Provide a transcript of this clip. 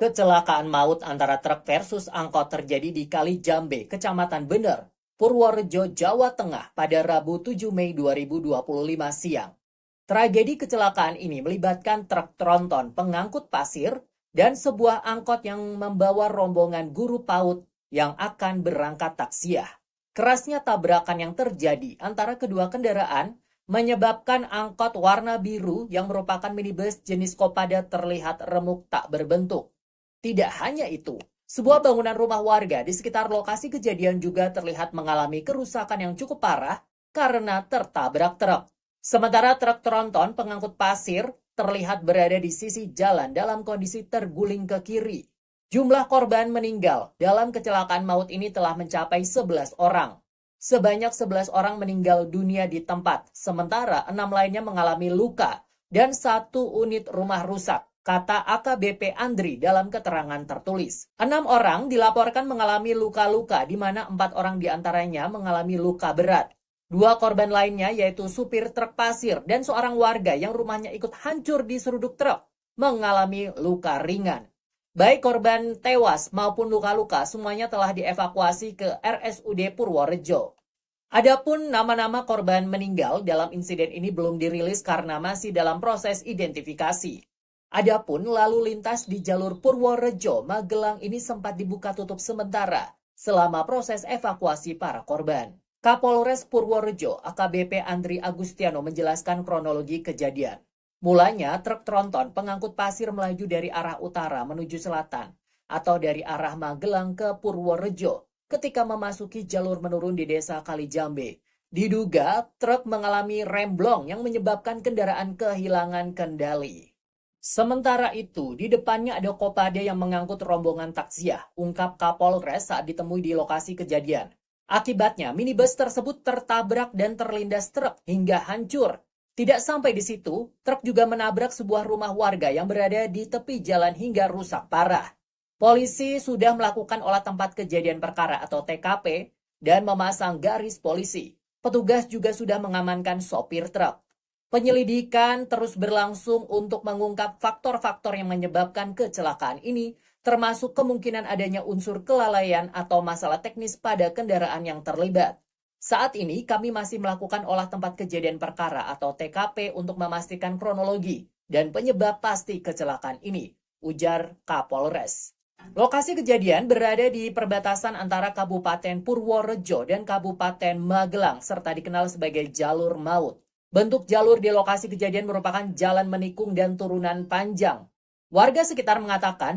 Kecelakaan maut antara truk versus angkot terjadi di Kali Jambe, Kecamatan Bener, Purworejo, Jawa Tengah pada Rabu 7 Mei 2025 siang. Tragedi kecelakaan ini melibatkan truk tronton pengangkut pasir dan sebuah angkot yang membawa rombongan guru PAUD yang akan berangkat taksiah. Kerasnya tabrakan yang terjadi antara kedua kendaraan menyebabkan angkot warna biru yang merupakan minibus jenis Kopaja terlihat remuk tak berbentuk. Tidak hanya itu, sebuah bangunan rumah warga di sekitar lokasi kejadian juga terlihat mengalami kerusakan yang cukup parah karena tertabrak truk. Sementara truk tronton pengangkut pasir terlihat berada di sisi jalan dalam kondisi terguling ke kiri. Jumlah korban meninggal dalam kecelakaan maut ini telah mencapai 11 orang. Sebanyak 11 orang meninggal dunia di tempat, sementara 6 lainnya mengalami luka dan 1 unit rumah rusak, kata AKBP Andri dalam keterangan tertulis. 6 orang dilaporkan mengalami luka-luka, di mana 4 orang diantaranya mengalami luka berat. 2 korban lainnya yaitu supir truk pasir dan seorang warga yang rumahnya ikut hancur di seruduk truk mengalami luka ringan. Baik korban tewas maupun luka-luka semuanya telah dievakuasi ke RSUD Purworejo. Adapun nama-nama korban meninggal dalam insiden ini belum dirilis karena masih dalam proses identifikasi. Adapun lalu lintas di jalur Purworejo, Magelang ini sempat dibuka tutup sementara selama proses evakuasi para korban. Kapolres Purworejo, AKBP Andri Agustiano menjelaskan kronologi kejadian. Mulanya, truk tronton pengangkut pasir melaju dari arah utara menuju selatan atau dari arah Magelang ke Purworejo ketika memasuki jalur menurun di desa Kalijambe. Diduga, truk mengalami remblong yang menyebabkan kendaraan kehilangan kendali. Sementara itu, di depannya ada Kopaja yang mengangkut rombongan taksiah, ungkap Kapolres saat ditemui di lokasi kejadian. Akibatnya, minibus tersebut tertabrak dan terlindas truk hingga hancur. Tidak sampai di situ, truk juga menabrak sebuah rumah warga yang berada di tepi jalan hingga rusak parah. Polisi sudah melakukan olah tempat kejadian perkara atau TKP dan memasang garis polisi. Petugas juga sudah mengamankan sopir truk. Penyelidikan terus berlangsung untuk mengungkap faktor-faktor yang menyebabkan kecelakaan ini, termasuk kemungkinan adanya unsur kelalaian atau masalah teknis pada kendaraan yang terlibat. Saat ini kami masih melakukan olah tempat kejadian perkara atau TKP untuk memastikan kronologi dan penyebab pasti kecelakaan ini, ujar Kapolres. Lokasi kejadian berada di perbatasan antara Kabupaten Purworejo dan Kabupaten Magelang serta dikenal sebagai jalur maut. Bentuk jalur di lokasi kejadian merupakan jalan menikung dan turunan panjang. Warga sekitar mengatakan